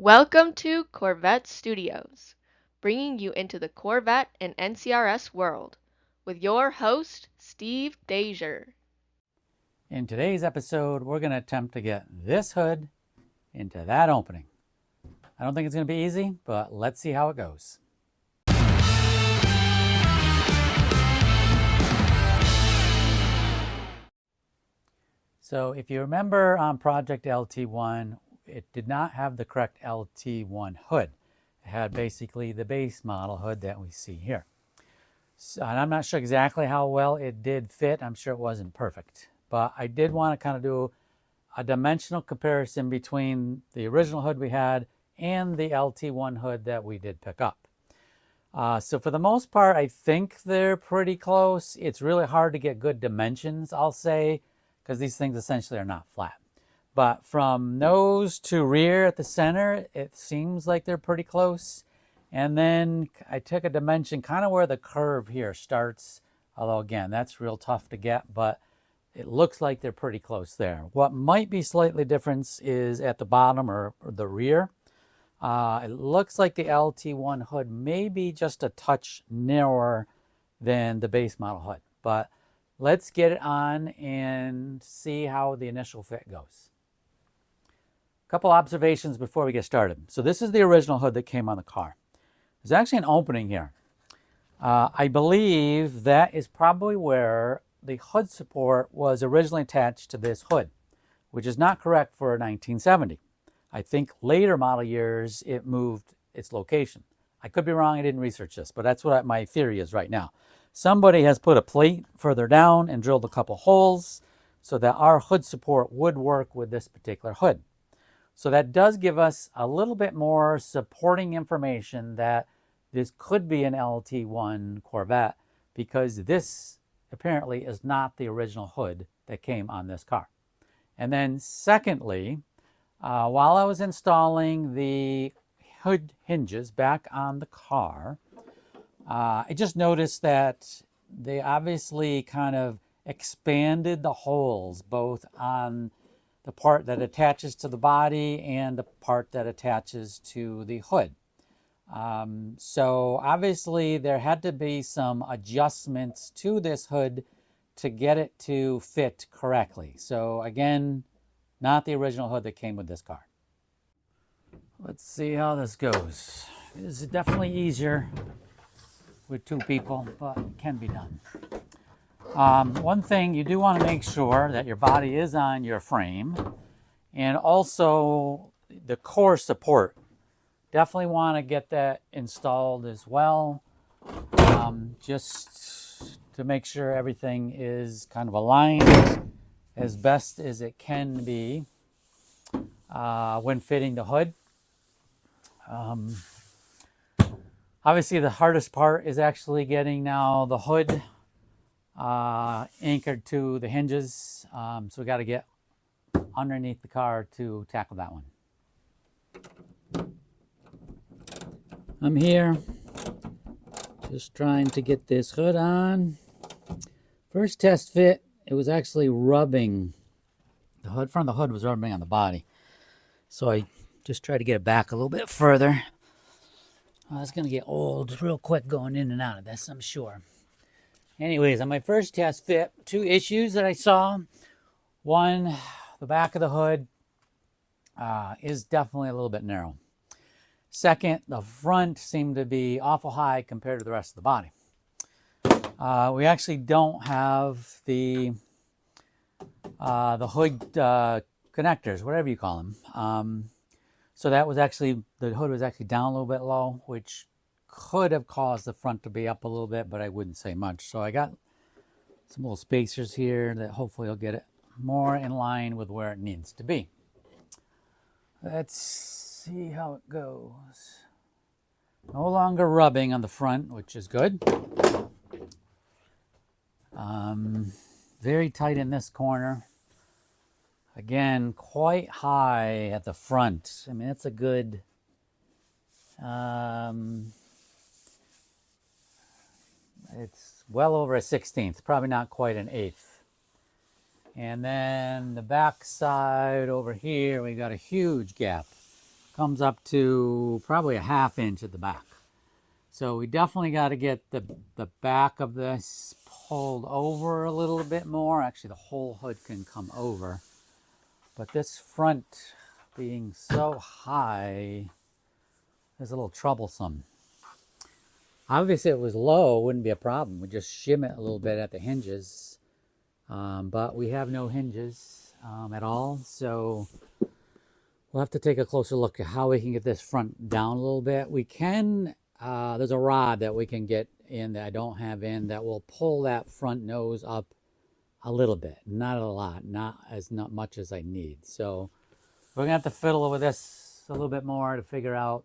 Welcome to Corvette Studios, bringing you into the Corvette and NCRS world, with your host, Steve Dejer. In today's episode, we're going to attempt to get this hood into that opening. I don't think it's going to be easy, but let's see how it goes. So if you remember on Project LT1, it did not have the correct LT1 hood. It had basically the base model hood that we see here. So, and I'm not sure exactly how well it did fit. I'm sure it wasn't perfect. But I did want to kind of do a dimensional comparison between the original hood we had and the LT1 hood that we did pick up. So for the most part, I think they're pretty close. It's really hard to get good dimensions, I'll say, because these things essentially are not flat. But from nose to rear at the center, it seems like they're pretty close. And then I took a dimension kind of where the curve here starts, although again, that's real tough to get, but it looks like they're pretty close there. What might be slightly different is at the bottom or the rear. It looks like the LT1 hood may be just a touch narrower than the base model hood, but let's get it on and see how the initial fit goes. A couple observations before we get started. So this is the original hood that came on the car. There's actually an opening here. I believe that is probably where the hood support was originally attached to this hood, which is not correct for 1970. I think later model years it moved its location. I could be wrong, I didn't research this, but that's what my theory is right now. Somebody has put a plate further down and drilled a couple holes so that our hood support would work with this particular hood. So that does give us a little bit more supporting information that this could be an LT1 Corvette, because this apparently is not the original hood that came on this car. And then secondly, while I was installing the hood hinges back on the car, I just noticed that they obviously kind of expanded the holes both on the part that attaches to the body and the part that attaches to the hood. So obviously there had to be some adjustments to this hood to get it to fit correctly. So again, not the original hood that came with this car. Let's see how this goes. This is definitely easier with two people, but it can be done. One thing, you do want to make sure that your body is on your frame, and also the core support. Definitely want to get that installed as well, just to make sure everything is kind of aligned as best as it can be when fitting the hood. Obviously the hardest part is actually getting now the hood anchored to the hinges, so we got to get underneath the car to tackle that one. I'm here just trying to get this hood on. First test fit, it was actually rubbing the hood. Front of the hood was rubbing on the body, so I just tried to get it back a little bit further. Oh, it's going to get old real quick going in and out of this, I'm sure. Anyways, on my first test fit, two issues that I saw. One, the back of the hood is definitely a little bit narrow. Second, the front seemed to be awful high compared to the rest of the body. We actually don't have the hood connectors, whatever you call them. So that was actually, the hood was actually down a little bit low, which could have caused the front to be up a little bit, but I wouldn't say much. So I got some little spacers here that hopefully will get it more in line with where it needs to be. Let's see how it goes. No longer rubbing on the front, which is good. Very tight in this corner. Again, quite high at the front. I mean, it's a good it's well over a 16th, probably not quite an eighth. And then the back side over here, we got a huge gap. comes up to probably a 1/2 inch at the back. So we definitely got to get the back of this pulled over a little bit more. Actually, the whole hood can come over. But this front being so high is a little troublesome. Obviously, if it was low, it wouldn't be a problem. We'd just shim it a little bit at the hinges. But we have no hinges at all. So we'll have to take a closer look at how we can get this front down a little bit. We can, there's a rod that we can get in that I don't have in that will pull that front nose up a little bit. Not a lot, not much as I need. So we're going to have to fiddle with this a little bit more to figure out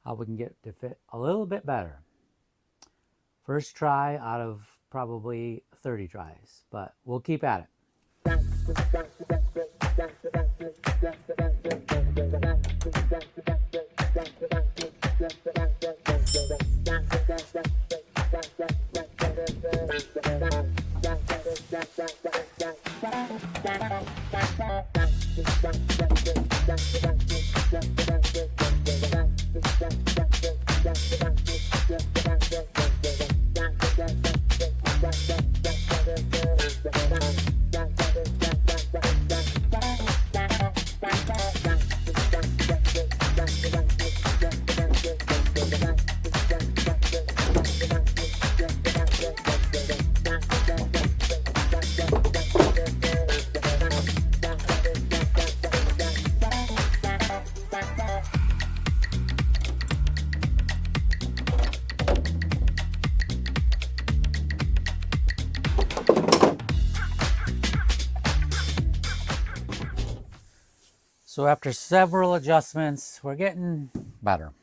how we can get to fit a little bit better. First try out of probably 30 tries, but we'll keep at it. So after several adjustments, we're getting better.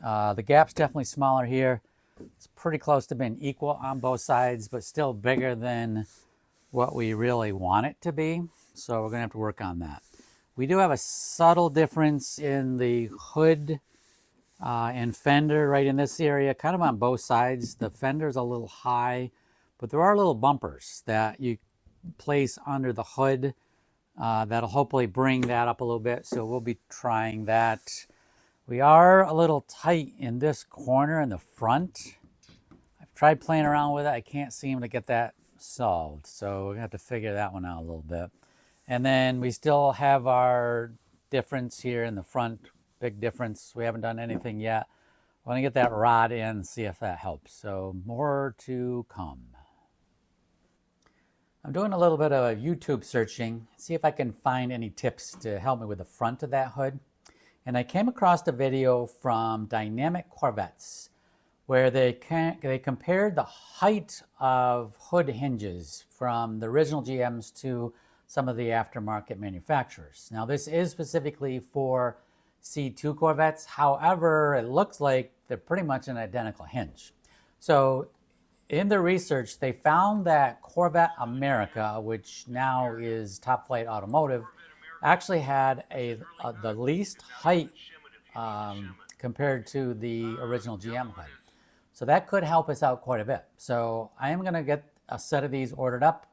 The gap's definitely smaller here. It's pretty close to being equal on both sides, but still bigger than what we really want it to be. So we're going to have to work on that. We do have a subtle difference in the hood and fender right in this area, kind of on both sides. The fender's a little high, but there are little bumpers that you place under the hood that'll hopefully bring that up a little bit. So we'll be trying that. We are a little tight in this corner in the front. I've tried playing around with it. I can't seem to get that solved. So we're going to have to figure that one out a little bit. And then we still have our difference here in the front. Big difference. We haven't done anything yet. I want to get that rod in and see if that helps. So more to come. I'm doing a little bit of YouTube searching, see if I can find any tips to help me with the front of that hood. And I came across a video from Dynamic Corvettes where they compared the height of hood hinges from the original GMs to some of the aftermarket manufacturers. Now this is specifically for C2 Corvettes. However, it looks like they're pretty much an identical hinge. So in the research, they found that Corvette America, which now is Top Flight Automotive, actually had the least height compared to the original GM hood. So that could help us out quite a bit. So I am going to get a set of these ordered up.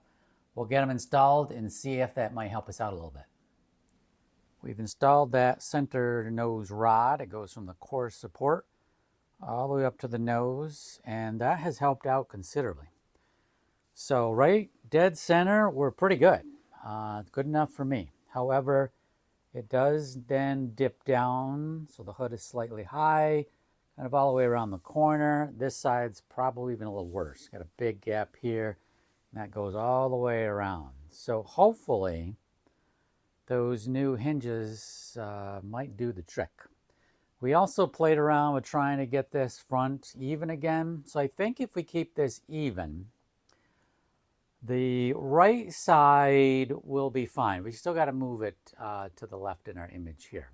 We'll get them installed and see if that might help us out a little bit. We've installed that center nose rod. It goes from the core support all the way up to the nose, and that has helped out considerably. So right dead center, we're pretty good. Good enough for me. However, it does then dip down, so the hood is slightly high, kind of all the way around the corner. This side's probably even a little worse. Got a big gap here, and that goes all the way around. So hopefully those new hinges might do the trick. We also played around with trying to get this front even again. So I think if we keep this even, the right side will be fine. We still got to move it to the left in our image here.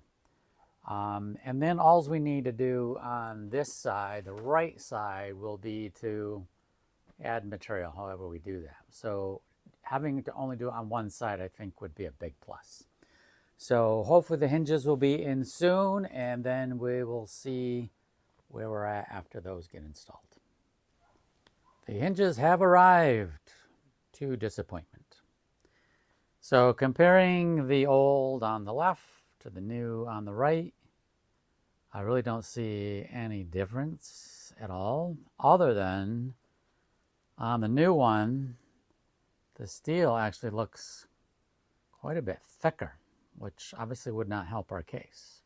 And then all we need to do on this side, the right side, will be to add material, however we do that. So having to only do it on one side, I think, would be a big plus. So hopefully the hinges will be in soon, and then we will see where we're at after those get installed. The hinges have arrived, to disappointment. So comparing the old on the left to the new on the right, I really don't see any difference at all, other than on the new one, the steel actually looks quite a bit thicker, which obviously would not help our case.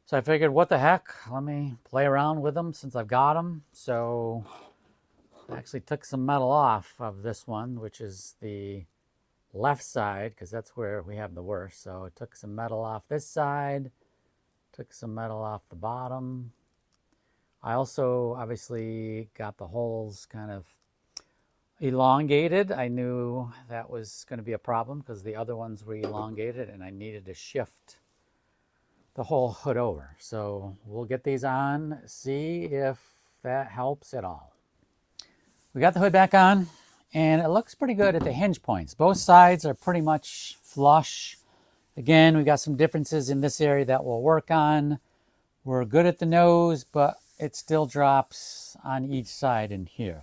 So I figured, what the heck, let me play around with them since I've got them. So I actually took some metal off of this one, which is the left side, because that's where we have the worst. So I took some metal off this side, took some metal off the bottom. I also obviously got the holes kind of elongated. I knew that was going to be a problem because the other ones were elongated and I needed to shift the whole hood over. So we'll get these on, see if that helps at all. We got the hood back on and it looks pretty good at the hinge points. Both sides are pretty much flush. Again, we got some differences in this area that we'll work on. We're good at the nose, but it still drops on each side in here.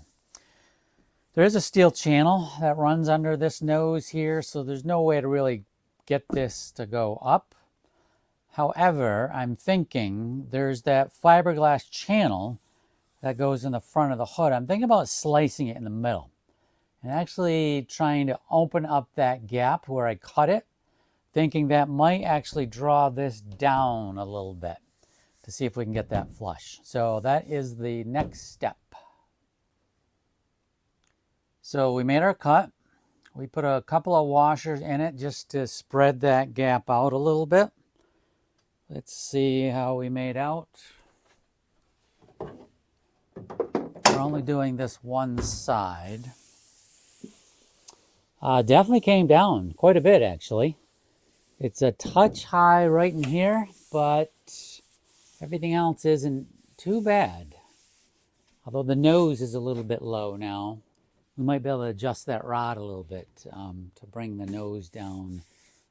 There is a steel channel that runs under this nose here, so there's no way to really get this to go up. However, I'm thinking there's that fiberglass channel that goes in the front of the hood. I'm thinking about slicing it in the middle and actually trying to open up that gap where I cut it, thinking that might actually draw this down a little bit to see if we can get that flush. So that is the next step. So we made our cut. We put a couple of washers in it just to spread that gap out a little bit. Let's see how we made out. We're only doing this one side. Definitely came down quite a bit, actually. It's a touch high right in here, but everything else isn't too bad. Although the nose is a little bit low now. We might be able to adjust that rod a little bit to bring the nose down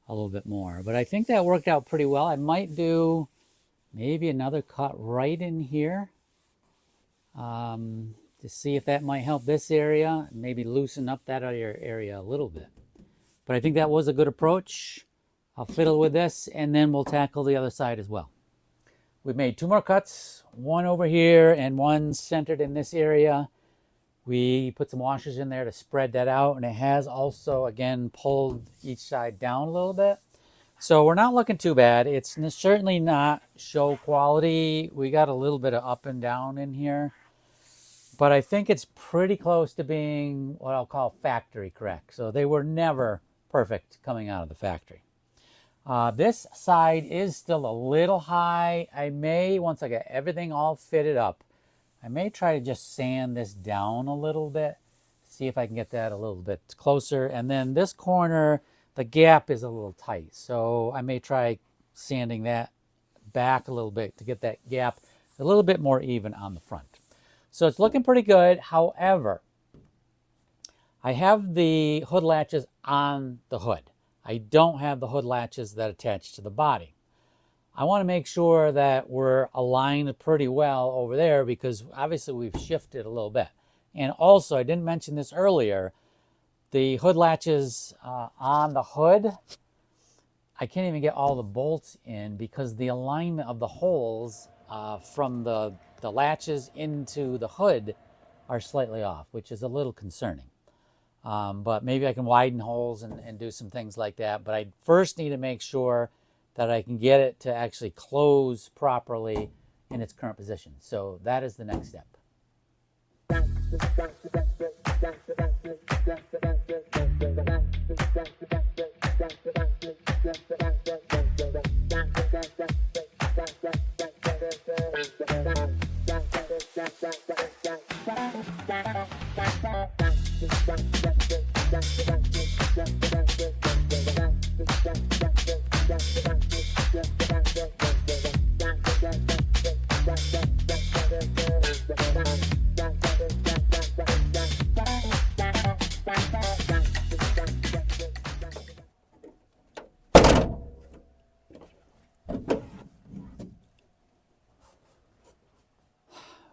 a little bit more. But I think that worked out pretty well. I might do maybe another cut right in here to see if that might help this area, maybe loosen up that other area a little bit. But I think that was a good approach. I'll fiddle with this and then we'll tackle the other side as well. We've made two more cuts, one over here and one centered in this area. We put some washers in there to spread that out, and it has also, again, pulled each side down a little bit. So we're not looking too bad. It's certainly not show quality. We got a little bit of up and down in here, but I think it's pretty close to being what I'll call factory correct. So they were never perfect coming out of the factory. This side is still a little high. I may, once I get everything all fitted up, I may try to just sand this down a little bit, see if I can get that a little bit closer. And then this corner, the gap is a little tight. So I may try sanding that back a little bit to get that gap a little bit more even on the front. So it's looking pretty good. However, I have the hood latches on the hood. I don't have the hood latches that attach to the body. I want to make sure that we're aligned pretty well over there because obviously we've shifted a little bit. And also, I didn't mention this earlier, the hood latches on the hood, I can't even get all the bolts in because the alignment of the holes from the latches into the hood are slightly off, which is a little concerning. But maybe I can widen holes and do some things like that. But I first need to make sure that I can get it to actually close properly in its current position. So that is the next step.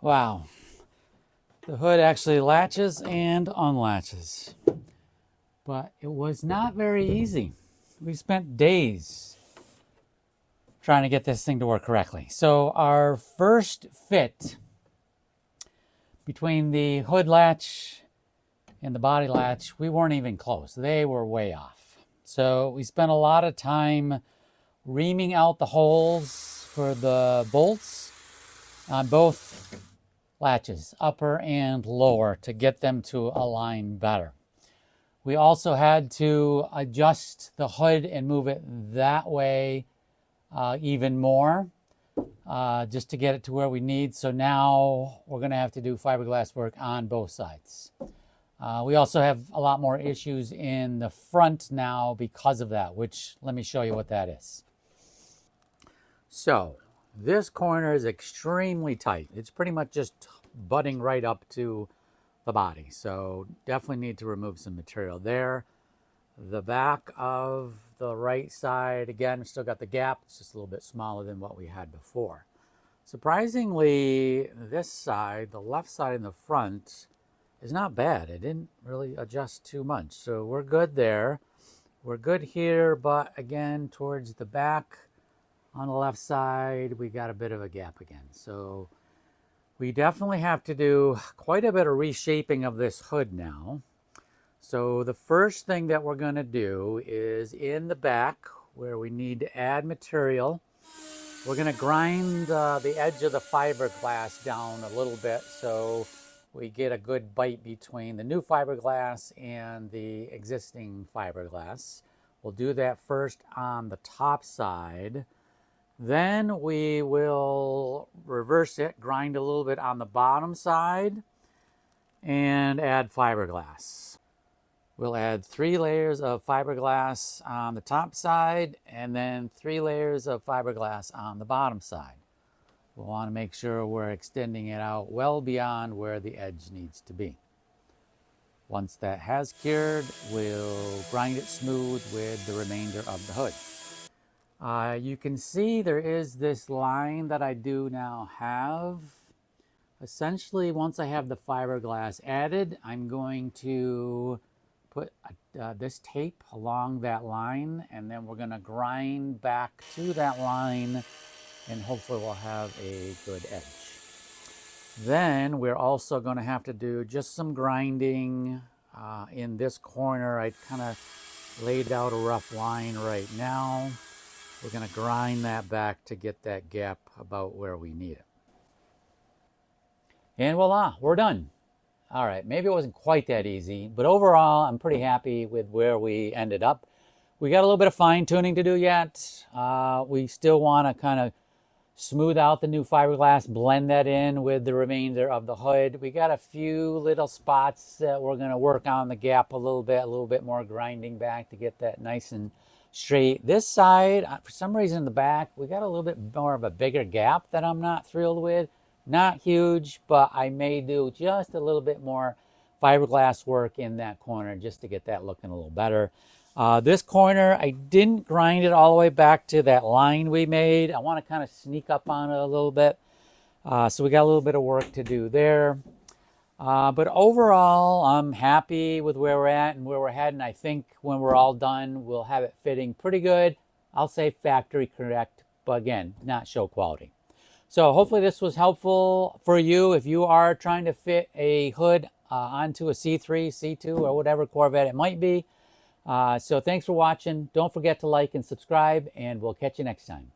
Wow, the hood actually latches and unlatches, but it was not very easy. We spent days trying to get this thing to work correctly. So our first fit between the hood latch and the body latch, we weren't even close. They were way off. So we spent a lot of time reaming out the holes for the bolts on both latches, upper and lower, to get them to align better. We also had to adjust the hood and move it that way even more, just to get it to where we need. So now we're going to have to do fiberglass work on both sides. We also have a lot more issues in the front now because of that, which let me show you what that is. So this corner is extremely tight. It's pretty much just butting right up to the body. So definitely need to remove some material there. The back of the right side, again, still got the gap. It's just a little bit smaller than what we had before. Surprisingly, this side, the left side in the front, is not bad. It didn't really adjust too much. So we're good there. We're good here, but again, towards the back on the left side, we got a bit of a gap again. So we definitely have to do quite a bit of reshaping of this hood now. So the first thing that we're going to do is in the back where we need to add material, we're going to grind the edge of the fiberglass down a little bit so we get a good bite between the new fiberglass and the existing fiberglass. We'll do that first on the top side. Then we will reverse it, grind a little bit on the bottom side, and add fiberglass. We'll add 3 layers of fiberglass on the top side and then 3 layers of fiberglass on the bottom side. We'll want to make sure we're extending it out well beyond where the edge needs to be. Once that has cured, we'll grind it smooth with the remainder of the hood. You can see there is this line that I do now have. Essentially, once I have the fiberglass added, I'm going to put this tape along that line, and then we're going to grind back to that line, and hopefully we'll have a good edge. Then we're also going to have to do just some grinding in this corner. I kind of laid out a rough line right now. We're going to grind that back to get that gap about where we need it. And voila, we're done. All right, maybe it wasn't quite that easy, but overall, I'm pretty happy with where we ended up. We got a little bit of fine tuning to do yet. We still want to kind of smooth out the new fiberglass, blend that in with the remainder of the hood. We got a few little spots that we're going to work on the gap a little bit more grinding back to get that nice and straight. This side, for some reason in the back, we got a little bit more of a bigger gap that I'm not thrilled with. Not huge, but I may do just a little bit more fiberglass work in that corner just to get that looking a little better. This corner, I didn't grind it all the way back to that line we made. I want to kind of sneak up on it a little bit. So we got a little bit of work to do there. But overall, I'm happy with where we're at and where we're heading. I think when we're all done, we'll have it fitting pretty good. I'll say factory correct, but again, not show quality. So hopefully this was helpful for you if you are trying to fit a hood onto a C3, C2, or whatever Corvette it might be. So thanks for watching. Don't forget to like and subscribe, and we'll catch you next time.